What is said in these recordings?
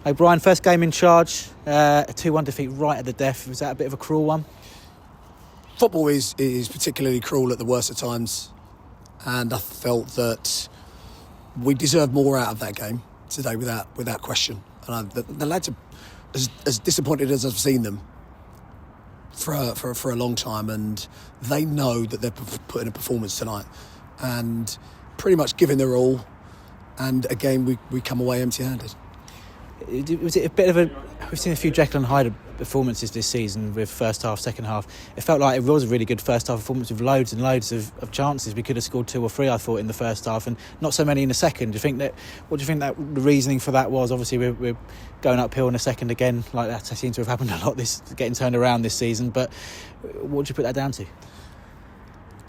Hey Brian, first game in charge, a 2-1 defeat right at the death. Was that a bit of a cruel one? Football is particularly cruel at the worst of times, and I felt that we deserved more out of that game today without question. And the lads are as disappointed as I've seen them for a long time, and they know that they're putting a performance tonight and pretty much giving their all, and again we come away empty-handed. Was it a bit of a... We've seen a few Jekyll and Hyde performances this season with first half, second half. It felt like it was a really good first half performance with loads and loads of chances. We could have scored 2 or 3, I thought, in the first half, and not so many in the second. What do you think that the reasoning for that was? Obviously, we're going uphill in the second again, like that seems to have happened a lot, getting turned around this season. But what do you put that down to? Do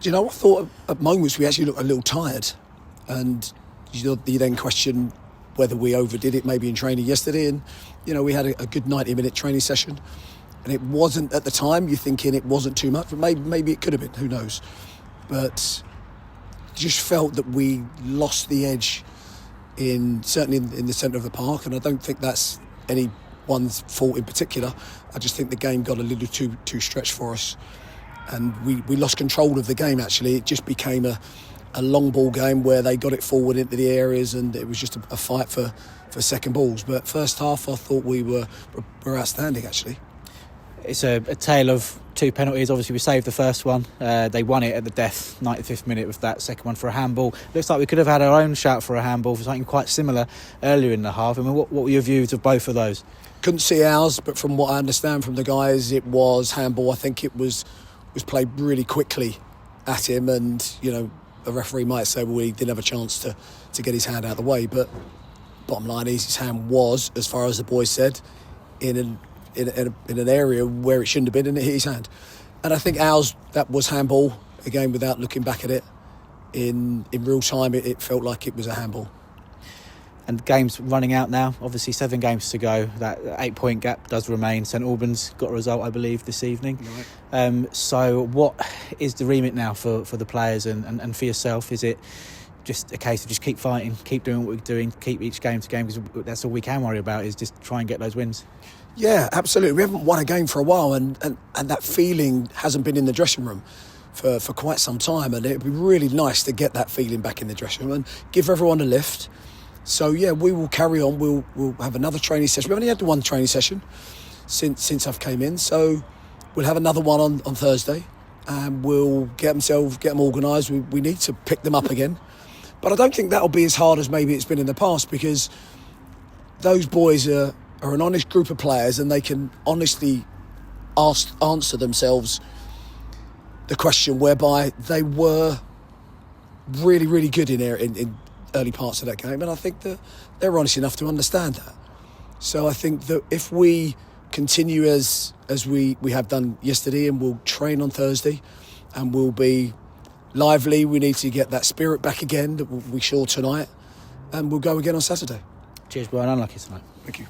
you know, I thought at moments we actually looked a little tired, and you then question whether we overdid it maybe in training yesterday. And we had a good 90-minute training session, and it wasn't, at the time you're thinking it wasn't too much, but maybe it could have been, who knows. But just felt that we lost the edge certainly in the centre of the park, and I don't think that's anyone's fault in particular. I just think the game got a little too stretched for us, and we lost control of the game. Actually, it just became a long ball game where they got it forward into the areas, and it was just a fight for second balls. But first half, I thought we were outstanding, actually. It's a tale of 2 penalties. Obviously, we saved the first one. They won it at the death, 95th minute, with that second one for a handball. Looks like we could have had our own shout for a handball for something quite similar earlier in the half. I mean, what were your views of both of those? Couldn't see ours, but from what I understand from the guys, it was handball. I think it was played really quickly at him, and the referee might say, well, he didn't have a chance to get his hand out of the way, but bottom line is his hand was, as far as the boys said, in an area where it shouldn't have been, and it hit his hand. And I think ours, that was handball. Again, without looking back at it in real time, it felt like it was a handball. And the game's running out now. Obviously, 7 games to go. That 8-point gap does remain. St Albans got a result, I believe, this evening. Right. So what is the remit now for the players and for yourself? Is it just a case of just keep fighting, keep doing what we're doing, keep each game to game, because that's all we can worry about, is just try and get those wins? Yeah, absolutely. We haven't won a game for a while, and that feeling hasn't been in the dressing room for quite some time, and it'd be really nice to get that feeling back in the dressing room and give everyone a lift. So yeah, we will carry on. We'll have another training session. We've only had the one training session since I've came in, so we'll have another one on Thursday, and we'll get them organised. We need to pick them up again, but I don't think that'll be as hard as maybe it's been in the past, because those boys are an honest group of players, and they can honestly answer themselves the question whereby they were really, really good in early parts of that game, and I think that they're honest enough to understand that. So I think that if we continue as we have done yesterday, and we'll train on Thursday, and we'll be lively, we need to get that spirit back again that we saw tonight, and we'll go again on Saturday. Cheers, Brian. Unlucky tonight. Thank you.